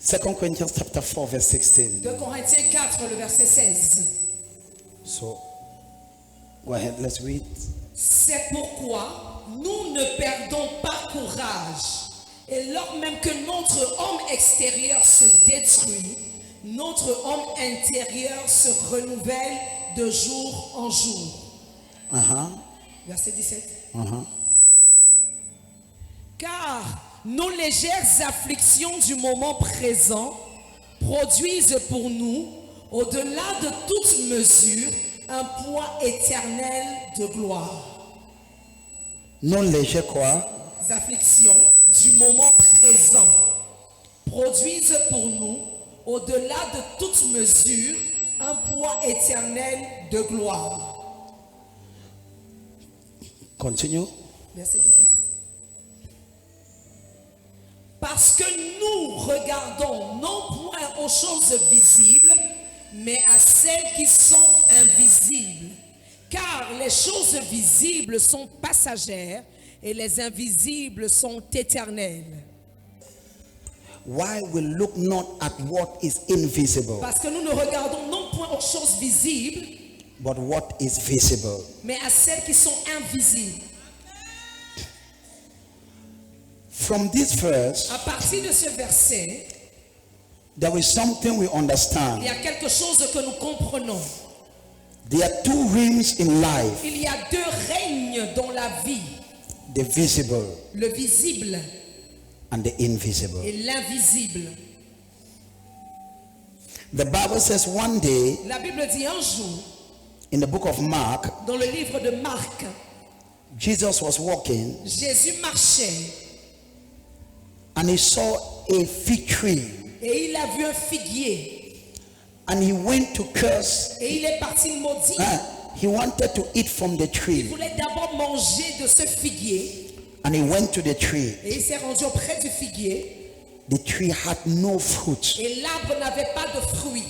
2 Corinthians chapter 4 verse 16. 2 Corinthiens 4, le verset 16. So, go ahead, let's read. C'est pourquoi nous ne perdons pas courage. Et lors même que notre homme extérieur se détruit, notre homme intérieur se renouvelle de jour en jour. Verset 17. Car nos légères afflictions du moment présent produisent pour nous, au-delà de toute mesure, un poids éternel de gloire. Non léger quoi? Les afflictions du moment présent produisent pour nous, au-delà de toute mesure, un poids éternel de gloire. Continue. Verset 18. Parce que nous regardons non point aux choses visibles, mais à celles qui sont invisibles. Car les choses visibles sont passagères et les invisibles sont éternelles. Why we look not at what is invisible, Parce que nous ne regardons non point aux choses visibles, but what is visible. mais à celles qui sont invisibles. From this verse, À partir de ce verset, there is something we il understand. y a quelque chose que nous comprenons. There are two realms in life, Il y a deux règnes dans la vie, the visible le visible and the invisible. et l'invisible. The Bible says one day La Bible dit un jour, in the book of Mark, dans le livre de Marc, Jesus was walking Jésus marchait and he saw a fig tree et il a vu un figuier and he went to curse. et il est parti maudire. He wanted to eat from the Il tree voulait d'abord manger de ce figuier and he went to the tree. et il s'est rendu auprès du figuier The tree had no fruit. et l'arbre n'avait pas de fruits.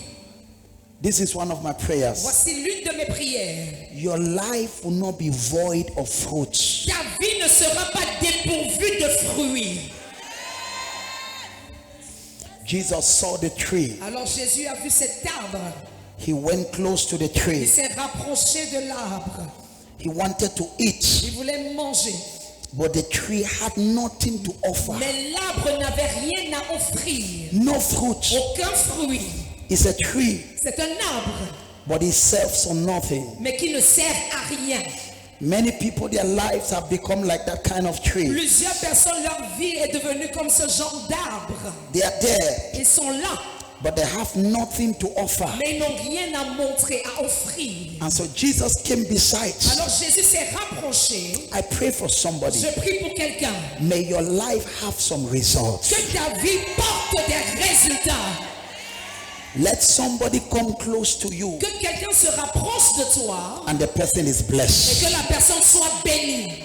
This is one of my prayers. Voici l'une de mes prières. Your life will not be void of fruits. Ta vie ne sera pas dépourvue de fruits. Jesus saw the tree. Alors Jésus a vu cet arbre. He went close to the Il tree. s'est rapproché de l'arbre. He wanted to eat, Il voulait manger. but the tree had nothing to offer. Mais l'arbre n'avait rien à offrir. No fruit. Aucun fruit. It's a tree, C'est un arbre, but it serves for nothing. mais qui ne sert à rien. Many people, their lives have become like that kind of tree. Plusieurs personnes, leur vie est devenue comme ce genre d'arbre. They are there, Ils sont là, but they have nothing to offer. mais ils n'ont rien à montrer, à offrir. And so Jesus came beside. Alors Jésus s'est rapproché. I pray for somebody. Je prie pour quelqu'un. May your life have some results. Que ta vie porte des résultats. Let somebody come close to you Que quelqu'un se rapproche de toi and the person is et blessed. que la personne soit bénie.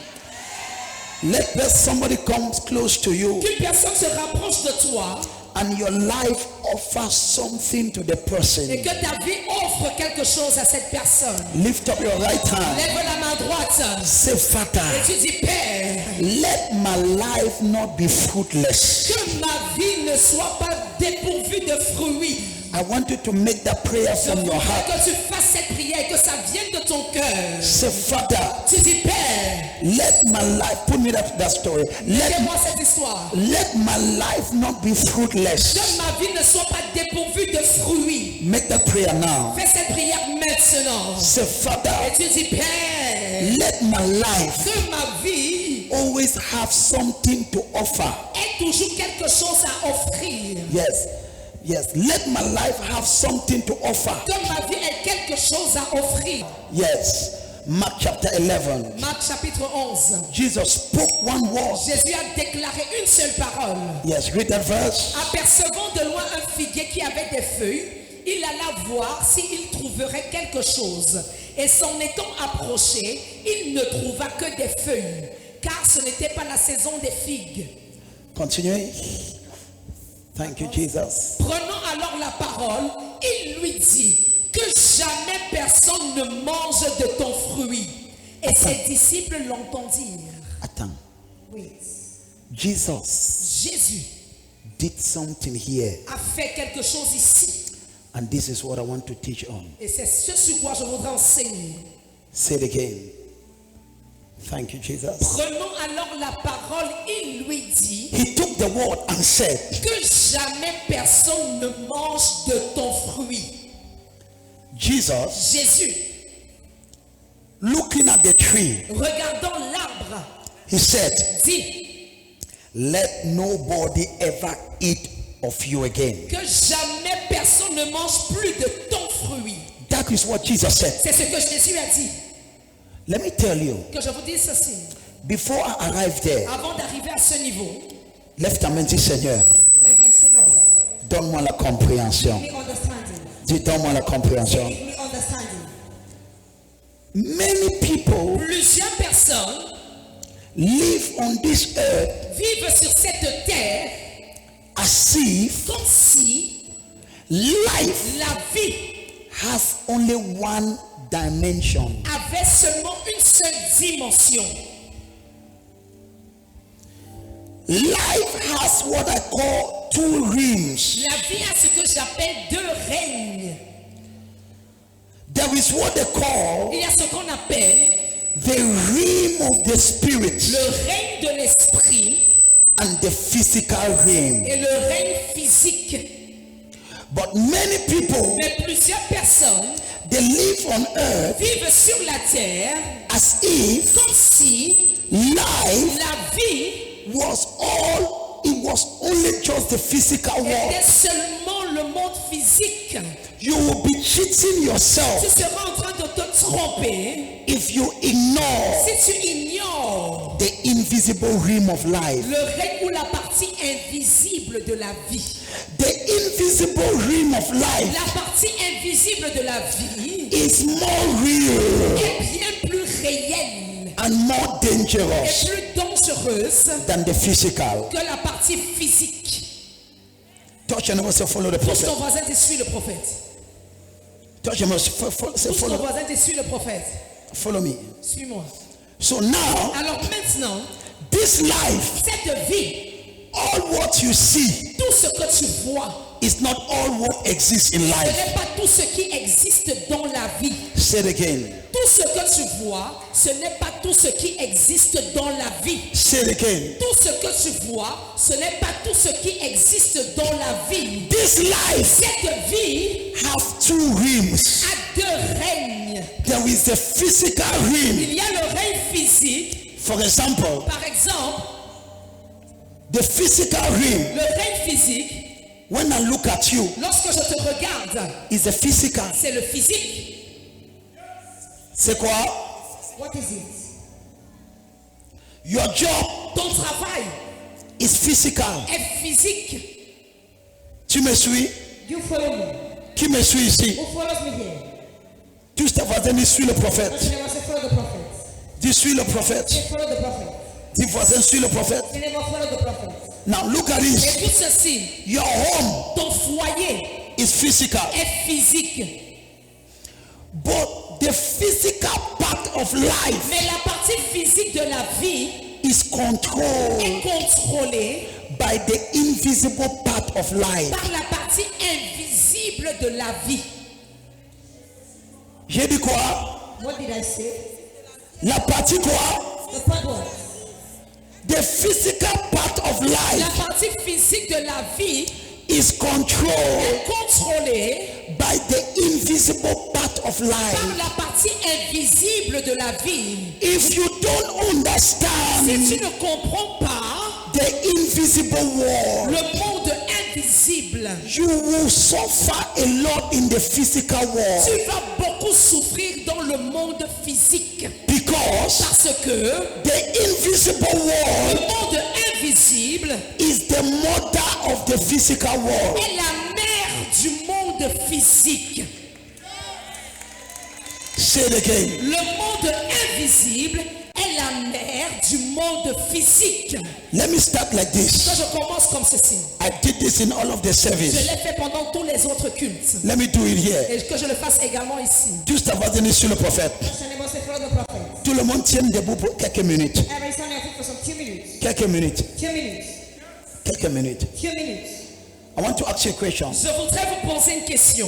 Let somebody come close to you Qu'une personne se rapproche de toi and your life offers something to the et person. que ta vie offre quelque chose à cette personne. Lift up your right hand. Lève la main droite Say, et Father, tu dis, Père, let my life not be fruitless. que ma vie ne soit pas dépourvue de fruits. I want you to make that prayer Je from your voudrais heart. que tu fasses cette prière et que ça vienne de ton cœur. Say, Father, Tu dis, Père, let my life, put me that story. mettez-moi cette histoire. Let my life not be fruitless. Que ma vie ne soit pas dépourvue de fruits. Make that prayer now. Fais cette prière maintenant. Say, Father, Et tu dis, Père, let my life que ma vie always have something to offer. ait toujours quelque chose à offrir. Yes, yes. Let my life have something to offer. Que ma vie ait quelque chose à offrir. Yes. Mark chapter 11. Marc chapitre 11. Jesus spoke one word. Jésus a déclaré une seule parole. Yes, read that verse. Apercevant de loin un figuier qui avait des feuilles, il alla voir s'il trouverait quelque chose. Et s'en étant approché, il ne trouva que des feuilles, car ce n'était pas la saison des figues. Continuing. Thank you, Jesus. Prenant alors la parole, il lui dit que jamais personne ne mange de ton fruit. Et ses disciples l'entendirent. Attends. Oui. Jesus Jésus did something here. a fait quelque chose ici. And this is what I want to teach on. Et c'est ce sur quoi je voudrais enseigner. Say it again. Thank you, Jesus. Prenons alors la parole, il lui dit He took the word and said, que jamais personne ne mange de ton fruit. Jesus, Jésus, looking at the tree, regardant l'arbre, he said, dit let nobody ever eat of you again. que jamais personne ne mange plus de ton fruit. That is what Jesus said. C'est ce que Jésus a dit. Let me tell you, Que je vous dise ceci. before I arrived there, Avant d'arriver à ce niveau, lève-ta-main, dis Seigneur, donne-moi la compréhension. give me understanding. Dis, donne-moi la compréhension. Give me understanding. Many people Plusieurs personnes live on this earth vivent sur cette terre as if comme si life la vie has only one dimension. avait seulement une seule dimension. Life has what I call two rims. La vie a ce que j'appelle deux règnes. There is what they call Il y a ce qu'on appelle the rim of the spirit le règne de l'esprit and the physical rim. et le règne physique. But many people, Mais plusieurs personnes they live on earth vivent sur la terre as if comme si life la vie was only just the physical world. était seulement le monde physique. You will be cheating Tu yourself seras en train de te tromper if you ignore si tu ignores the invisible rim of life. le règne ou la partie invisible de la vie. The invisible rim of life La partie invisible de la vie is more real est bien plus réelle and more et dangerous plus dangereuse than the physical. que la partie physique. Touch your neighbor, say follow the Touche ton prophet. voisin, tu suis le prophète. Touch your neighbor, say Touche ton follow, voisin, tu suis le prophète. follow me. Suis-moi. So now, Alors maintenant, this life, cette vie, all what you see tout ce que tu vois, is not all what exists in ce life. n'est pas tout ce qui existe dans la vie. Say it again. Tout ce que tu vois, ce n'est pas tout ce qui existe dans la vie. Say it again. Tout ce que tu vois, ce n'est pas tout ce qui existe dans la vie. This life Cette vie have two rims. a deux règnes. There is the physical rim. Il y a le règne physique, For example, par exemple, the physical rim, le règne physique, when I look at you, lorsque je te regarde, is the physical. c'est le physique. C'est quoi? What is it? Your job Ton travail is physical. est physique. Tu me suis? You follow me. Qui me suit ici? Who follows me here? Tous tes voisins disent suis le prophète. Your neighbor say follow the prophet. Dis suis le prophète. Say follow the prophet. Dis voisin suis le prophète. Your neighbor follow the prophet. Now look at Et this. tout ceci, Your home ton foyer is physical. est physique. But the physical part of life Mais la partie physique de la vie is controlled est contrôlée by the invisible part of life. par la partie invisible de la vie. J'ai dit quoi? What did I say? La partie quoi? The part what? The physical part of La life partie physique de la vie is controlled est contrôlée by the invisible part of par life. la partie invisible de la vie. If you don't Si understand tu ne comprends pas the invisible world, le monde invisible, you will suffer a lot in the physical world tu vas beaucoup souffrir dans le monde physique. because Parce que the invisible le world monde invisible is the mother of the physical world. est la mère du monde physique. Say it again. Le monde invisible est la mère du monde physique. Let me start like Que this. je commence comme ceci. I did this in all of the Je service. l'ai fait pendant tous les autres cultes. Let me do it here. Et que je le fasse également ici. Juste avant de venir sur le prophète. Tout le monde tient debout pour quelques minutes. Quelques minutes. Quelques Take a minute. Few minutes. I want to ask you a question. Je voudrais vous poser une question.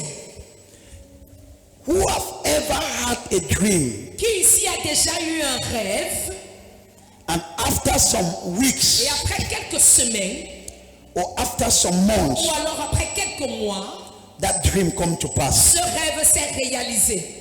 Who have ever had a dream Qui ici a déjà eu un rêve and after some weeks et après quelques semaines or after some months, ou alors après quelques mois, that dream come to pass? ce rêve s'est réalisé?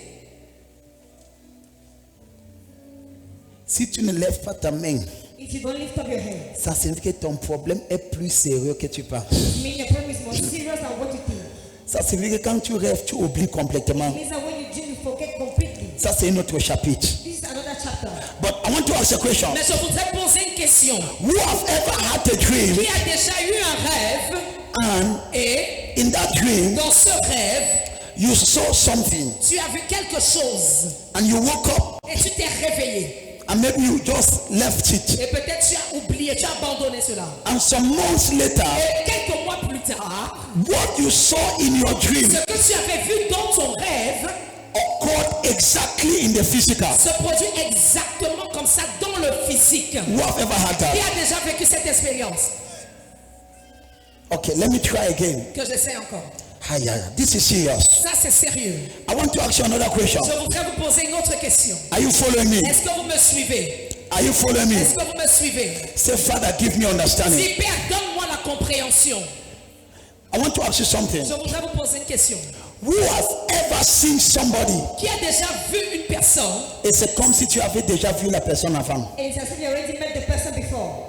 Si tu ne lèves pas ta main, If you don't lift up your hand, ça signifie que ton problème est plus sérieux que tu penses. it means your problem is more serious than what you think. Ça signifie que quand tu rêves, tu oublies complètement. It means that when you dream, you forget completely. Ça, c'est un autre chapitre. This is another chapter. But I want to ask a question. Mais je voudrais poser une question. Who have ever had a dream Qui a déjà eu un rêve and et in that dream, dans ce rêve, you saw something tu as vu quelque chose and you woke up et tu t'es réveillé. and maybe you just left it. Et peut-être tu as oublié, tu as abandonné cela. And some months later, Et quelques mois plus tard, what you saw in your dream ce que tu avais vu dans ton rêve occurred exactly in the physical. se produit exactement comme ça dans le physique. Who have ever had Qui that? a déjà vécu cette expérience? Okay, let me try again. Que j'essaie encore. This is serious. Ça, c'est sérieux. I want to ask you another question. Je voudrais vous poser une autre question. Are you following me? Est-ce que vous me suivez? Are you following me? Est-ce que vous me suivez? Say, Father, give me understanding. Si Père, donne-moi la compréhension. I want to ask you something. Je voudrais vous poser une question. Who has ever seen somebody? Qui a déjà vu une personne Et c'est comme si tu avais déjà vu la personne avant. And it's as if you already met the person before.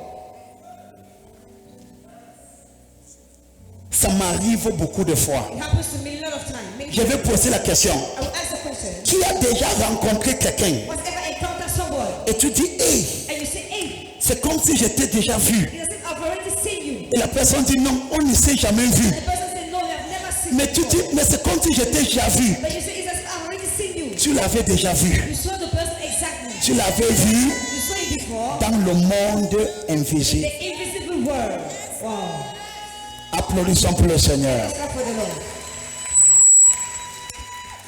Ça m'arrive beaucoup de fois. It happens to me a lot of time. Many Je vais poser la question. I will ask the question. Tu as déjà rencontré quelqu'un Was ever encountered someone et tu dis, hey, and you say, hey, c'est comme si j'étais déjà vu. it's as if I've already seen you. Et la personne dit, non, on ne s'est jamais vu. The person said, no, I've never seen Mais you. tu dis, mais c'est comme si j'étais déjà vu. But you say, it's as if I've already seen you. Tu l'avais déjà vu. You saw the person exactly. Tu l'avais vu You saw it before. dans le monde invisible. The invisible world. Wow. Applaudissons pour le Seigneur. Let's clap for the Lord.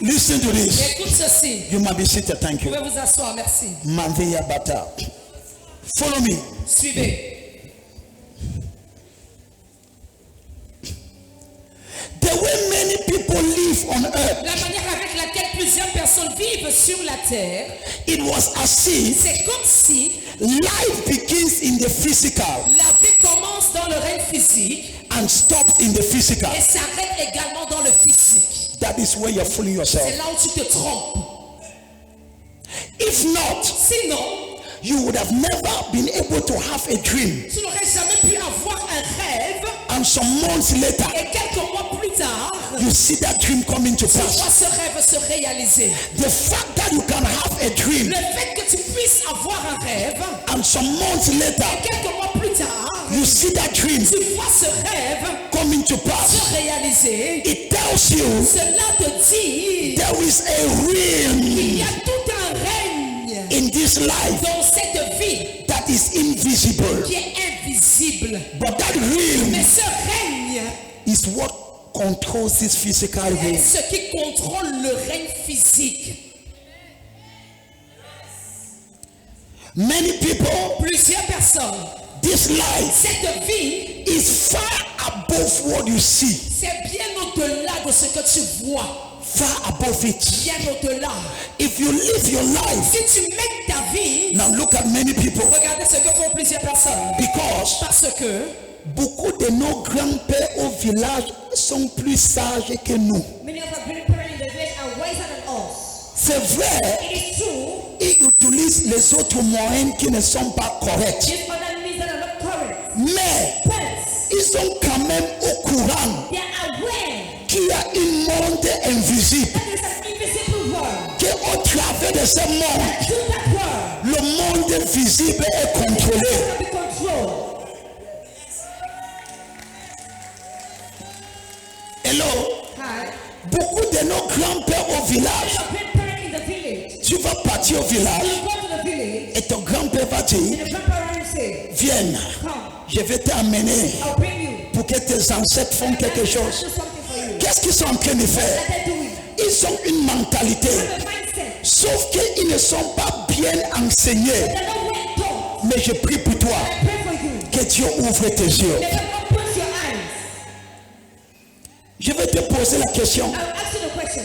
Listen to this. Écoute ceci. You might be seated. Thank Vous you. pouvez vous asseoir, merci. Manveya Bata. Follow me. Suivez. The way many people live on earth, La manière avec laquelle plusieurs personnes vivent sur la terre, it was as if c'est comme si life begins in the physical la vie commence dans le règne physique and stops in the physical. et s'arrête également dans le physique. That is where you're fooling C'est yourself. là où tu te trompes. If not, Sinon, you would have never been able to have a dream. tu n'aurais jamais pu avoir un rêve And some months later, et quelques mois plus tard, you see that dream coming to tu vois pass. ce rêve se réaliser. The fact that you can have a dream Le fait que tu puisses avoir un rêve and some months later, et quelques mois plus tard, you see that dream tu vois ce rêve coming to se pass, réaliser, it tells you cela te dit there is a qu'il y realm a tout un règne in this life dans cette vie that is invisible. qui est invisible. But that realm Mais ce règne is what controls this physical est realm. ce qui contrôle le règne physique. Many people, Plusieurs personnes, this life cette vie, is far above what you see, c'est bien au-delà de ce que tu vois. far above it. Bien au-delà. If you live your life, Si tu mets ta vie, now look at many people, regardez ce que font plusieurs personnes. because Parce que beaucoup de nos grands-pères au village sont plus sages que nous. Many of our grandparents in the village are wiser than us. C'est vrai, It is true. ils utilisent les autres moyens qui ne sont pas corrects. These other means that are not correct. Mais But ils sont quand même au courant they are aware qu'il y a un monde invisible, that there is an invisible world. qu'au travers de ce monde, Through that world, le monde visible est contrôlé. can be controlled. Hello, Hi. beaucoup de nos grands-pères au village, Your grandparent in the village. tu vas partir au village You go to the village, et ton grand-père va dire, and the grandparent will say, viens, come, je vais t'amener I'll bring you. pour que tes ancêtres font quelque I'll chose. do something for you. Qu'est-ce qu'ils sont en train de faire? What they're doing. Ils ont une mentalité, They have a mindset. sauf qu'ils ne sont pas bien enseignés. They're not well taught. Mais je prie pour toi, I pray for you. que Dieu ouvre tes yeux. May God open Je vais te poser la question. I'll ask you the question.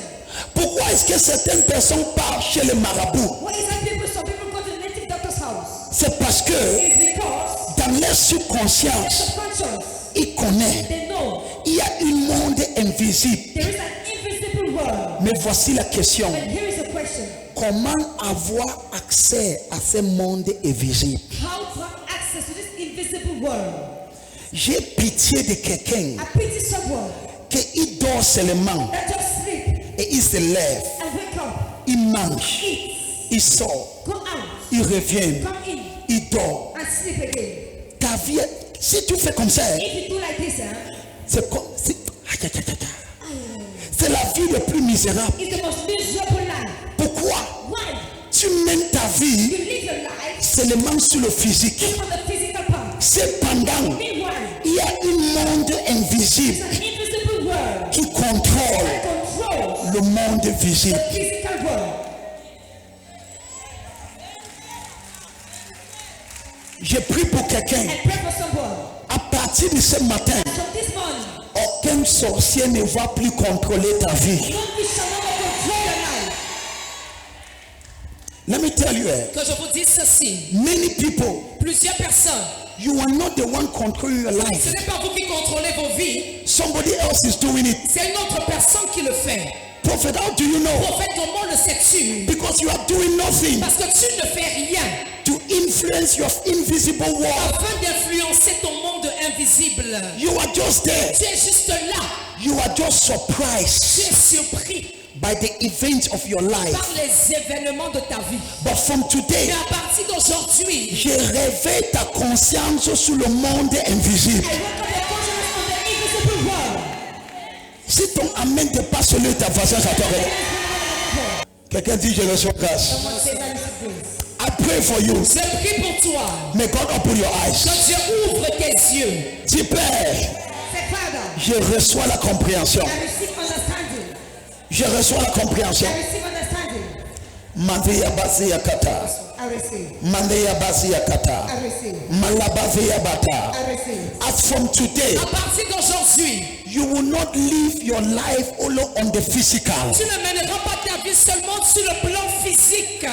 Pourquoi est-ce que certaines personnes partent chez le marabout? What is that some people go to the native doctor's house? C'est parce que It's because dans leur their subconscience, subconscious, ils connaissent. they know Il y a un monde invisible. there is an invisible world. Mais voici la question. But here is the question. Comment avoir accès à ce monde invisible? How to have access to this invisible world? J'ai pitié de quelqu'un I pity someone qui dort seulement that just sleep et il se lève, and wake up, il mange, eat, il sort, go out, il revient, come in, il dort. and sleep again. Ta vie, si tu fais comme ça, If you do like this, c'est comme... C'est la vie la plus misérable. it's the most miserable life. Pourquoi? Why? Tu mènes ta vie You live your life seulement sur le physique. just on the physical part. Cependant, Meanwhile, il y a un monde it's invisible an invisible world qui contrôle that controls le monde the visible. physical world. Je prie pour quelqu'un. I pray for someone. À partir de ce matin, From this morning, aucun sorcier ne va plus contrôler ta vie. no fish shall no more control your life. Let me tell you, Que je vous dise ceci. many people, Plusieurs personnes. you are not the one controlling your Ce life. n'est pas vous qui contrôlez vos vies. Somebody else is doing it. C'est une autre personne qui le fait. Prophet, how do you know? Prophète, comment le sais-tu? Because you are doing nothing Parce que tu ne fais rien to influence your invisible world. afin d'influencer ton monde invisible. You are just there. Tu es juste là. You are just Tu surprised es surpris by the events of your par life. les événements de ta vie. But from Mais today, à partir d'aujourd'hui, je réveille ta conscience sur le monde invisible. I wake up your consciousness on the invisible world. Si ton amen dépasse celui de ta voisine, ça t'aurait. Quelqu'un dit je reçois grâce. Someone say that is grace. I pray for you. je prie pour toi. May God open your eyes. Que Dieu ouvre tes yeux. Dis Père, Say, Father, je reçois la compréhension. I receive understanding. Je reçois la compréhension. I receive understanding. Mandeya basi ya kata. I receive. Mandeya basi ya kata. I receive. Malabavi ya bata. I receive. As from today, À partir d'aujourd'hui, you will not live your life only on the physical. tu ne mèneras pas ta vie seulement sur le plan physique.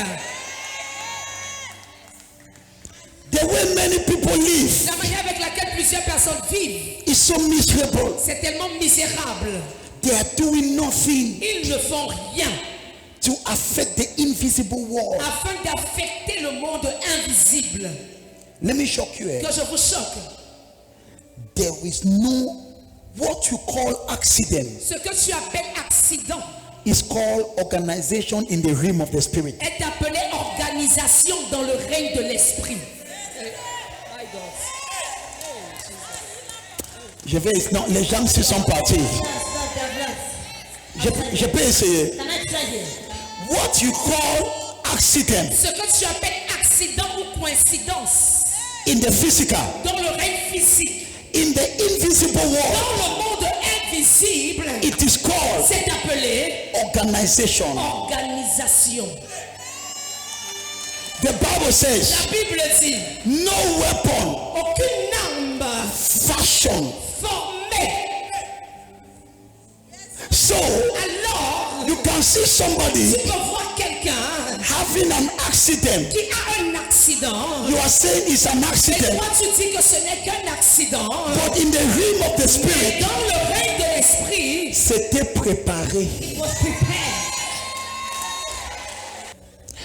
The way many people live La manière avec laquelle plusieurs personnes vivent, is so miserable. c'est tellement misérable. They are doing nothing Ils ne font rien to affect the invisible world. afin d'affecter le monde invisible. Let me shock you. Que je vous choque. There is no what you call accident. Ce que tu appelles accident Is called organization in the realm of the spirit. est appelé organisation dans le règne de l'esprit. Je vais, non, les gens se sont partis. Je peux essayer. Can I try here? What you call accident Ce que tu appelles accident ou coïncidence in the physical, dans le règne physique, in the invisible world, dans le monde invisible, it is called c'est appelé organization. organisation. The Bible says, La Bible dit, no weapon aucune arme fashion. formée. So Alors, you can see somebody tu peux voir quelqu'un having an accident. qui a un accident. You are saying it's an Et accident. toi, tu dis que ce n'est qu'un accident. But in the realm of the Mais spirit, dans le règne de l'esprit, c'était préparé. It was prepared.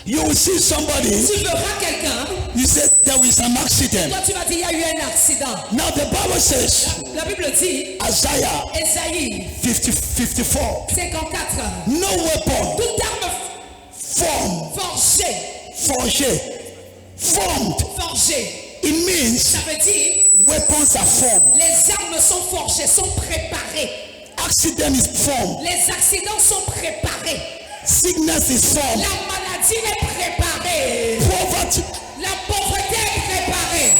You will see somebody, tu verras quelqu'un. you said there is an accident. Toi, tu vas dire, il y a eu un accident. Now the Bible says, La Bible dit, Isaiah Ésaïe 54, 54, no weapon toute arme formed, forgée. It means ça veut dire, weapons are formed. les armes sont forgées, sont préparées. Accident is formed. Les accidents sont préparés. Sickness is formed. La maladie est préparée. Poverty. La pauvreté est préparée.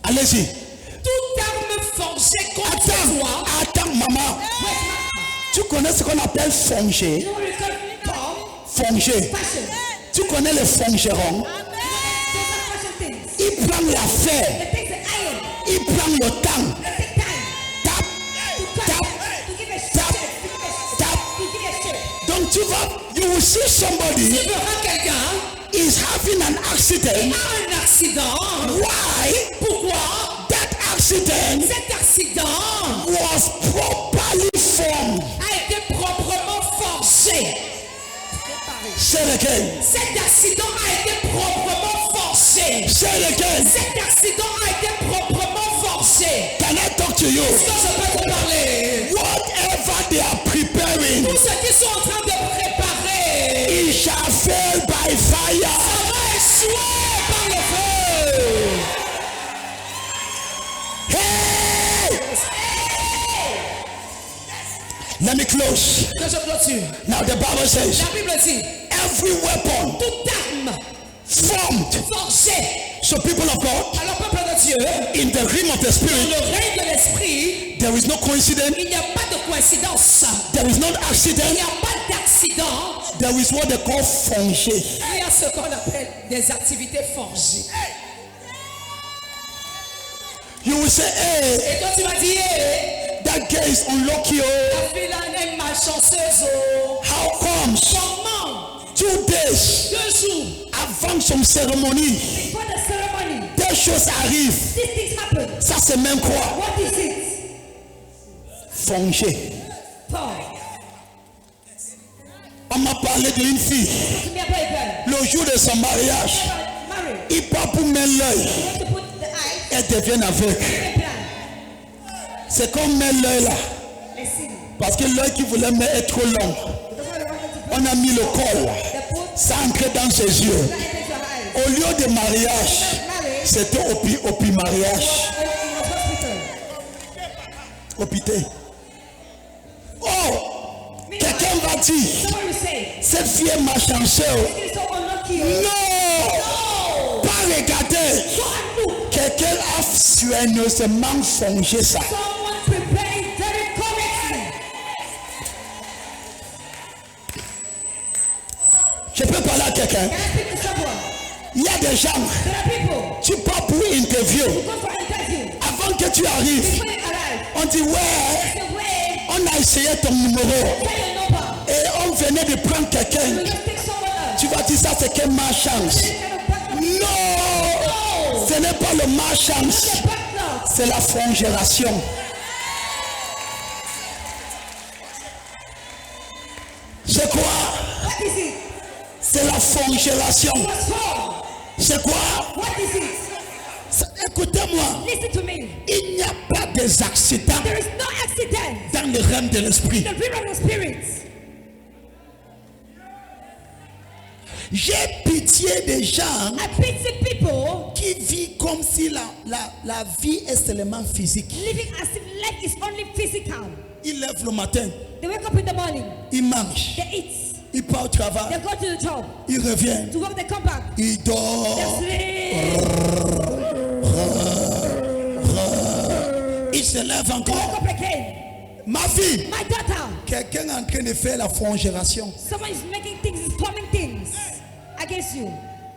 Allez-y. Toute arme forgée contre toi. Attends, maman. Tu connais ce qu'on appelle forger? You know what we call bomb? Forger. Fashion. Tu connais les forgerons? Those are fashion things. Il prend la fer. They take the iron. Il prend le temps. They take time. see somebody Tu verras quelqu'un is having an accident, qui a un accident. why? Pourquoi? That accident Cet accident was properly formed. a été proprement forgé. Say it again. Cet accident a été proprement forgé. Say it again. Cet accident a été proprement forgé. Can I talk to you? Est-ce que je peux te parler? Whatever they are preparing, Tout ce qu'ils sont en train de préparer, it shall fail by ça fire. va échouer par le feu. Hey! Let me close. Que je clôture. Now the Bible says, La Bible dit, every weapon toute arme formed. forgée. So people of God, Alors peuple de Dieu, in the realm of the dans spirit, le règne de l'esprit, there is no coincidence. il n'y a pas de coïncidence. There is no Il accident. n'y a pas d'accident. There is what they call function. Il y a ce qu'on appelle des activités forgées. You will say, hey, Et toi tu vas dire, hey, that guy is unlucky. la Oh. fille là est malchanceuse. Oh. How comes? Comment? 2 days 2 jours avant son cérémonie, For the ceremony, des choses arrivent. these things happen. Ça c'est même quoi? What is it? Function. Paul. On m'a parlé d'une fille. To me about a girl. Le jour de son mariage, Married. il part pour mettre l'œil. You have to put the eye Elle devient aveugle. in the plan. C'est comme mettre l'œil là. Let's see. Parce que l'œil qu'il voulait mettre est trop long. That's what I wanted to put. On a mis le col. The put Ça entré dans ses yeux. that into your eyes. Au lieu de mariage, Married. c'était au mariage. In the hospital. Hôpital. Oh! Quelqu'un va dire, Someone will say, cette fille est malchanceuse. this is so unlucky. Non! Pas regarder. Go and look. Quelqu'un a soigneusement forgé ça. Someone prepared very correctly. Je peux parler à quelqu'un. Can I speak to someone? Il y a des gens, There are people tu pars pour interview. who go for interview. Avant que tu arrives, Before you arrive, on dit ouais, the way, on a essayé ton numéro. tell your number. Et on venait de prendre quelqu'un. You just take someone else. Tu vas dire ça, c'est que ma chance. This kind of bad luck. Non! Ce n'est pas le ma chance, The bad luck. c'est la fongération. C'est quoi? What is it? C'est la fongération. What's wrong? C'est quoi? What is it? Écoutez-moi, Listen to me. il n'y a pas des accidents There is no accident dans le règne de l'esprit. in the realm of the spirit. J'ai pitié des gens I pity people qui vivent comme si la vie est seulement physique. living as if life is only physical. Ils lèvent le matin, They wake up in the morning, ils mangent, they eat, ils partent au they travail, go to the job, ils reviennent, to work, they come back, ils they dorment, sleep, ils se lèvent they encore. wake up again. Ma fille, My daughter, quelqu'un est en train de faire la fongération. someone is making things, is forming things against you.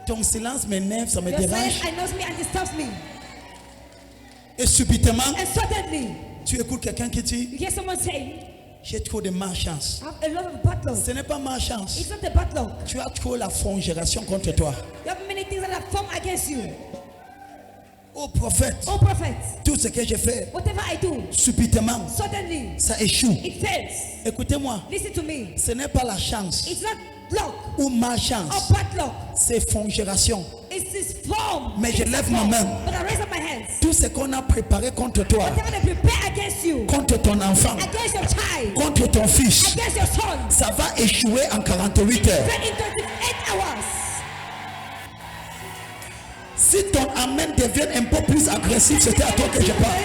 Ton silence m'énerve, ça me Your silence dérange. annoys me and disturbs me. Et subitement, And suddenly, tu écoutes quelqu'un qui dit, you hear someone saying, j'ai trop de malchance. I have a lot of bad luck. Ce n'est pas malchance. It's not the bad luck. Tu as trop la fongération contre toi. You have many things that have formed against you. Ô prophète, Oh prophet, tout ce que je fais, whatever I do, subitement, suddenly ça échoue. it fails. Écoutez-moi, Listen to me. ce n'est pas la chance It's not luck ou or malchance, bad luck. c'est fongération. It's this form. Mais je It's lève a ma form. main. But I raise up my hands. Tout ce qu'on a préparé contre toi, Whatever they prepare against you, contre ton enfant, against your child, contre ton fils, against your son, ça va échouer en 48 heures. then in 28 hours. Si ton amen devient un peu plus agressif, c'était à toi que je parle.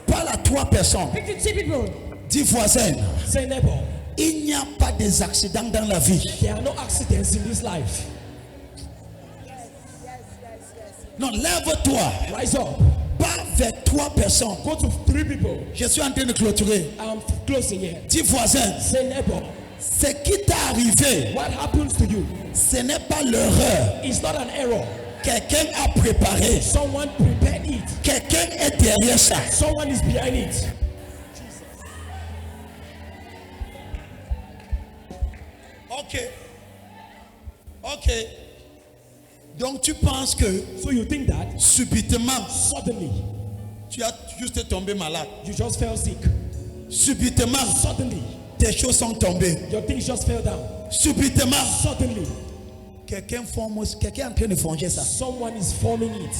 Parle à 3 personnes. Speak to 2 people. Dis voisin, Say neighbor, il n'y a pas des accidents dans la vie. there are no accidents in this life. Non, lève-toi. Rise up. Pas vers 3 personnes. Go to 3 people. Je suis en train de clôturer. I'm closing here. Dis voisin, Say neighbor, ce qui t'est arrivé, what happens to you ce n'est pas l'erreur. is not an error. Quelqu'un a préparé. Someone prepared it. Quelqu'un est derrière ça. Someone is behind it. Ok. Donc tu penses que So you think that subitement, suddenly tu as juste tombé malade. you just fell sick. Subitement, Suddenly tes choses sont tombées. your things just fell down. Subitement, Suddenly quelqu'un est en train de forger ça. someone is forming it.